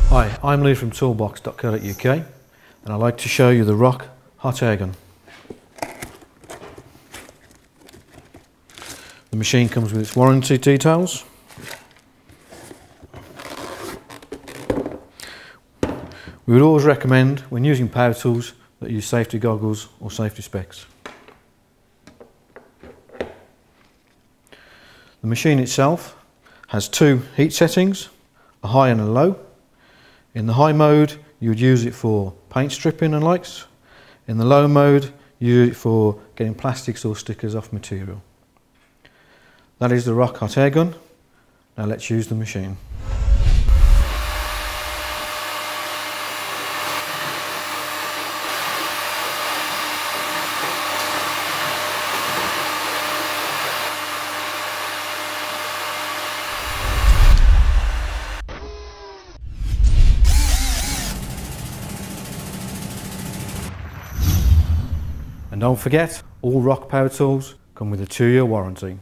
Hi, I'm Lee from Toolbox ROK and I'd like to show you the ROK hot air gun. The machine comes with its warranty details. We would always recommend when using power tools that you use safety goggles or safety specs. The machine itself has two heat settings, a high and a low. In the high mode you would use it for paint stripping and likes. In the low mode you use it for getting plastics or stickers off material. That is the ROK hot air gun. Now let's use the machine. And don't forget, all ROK power tools come with a 2-year warranty.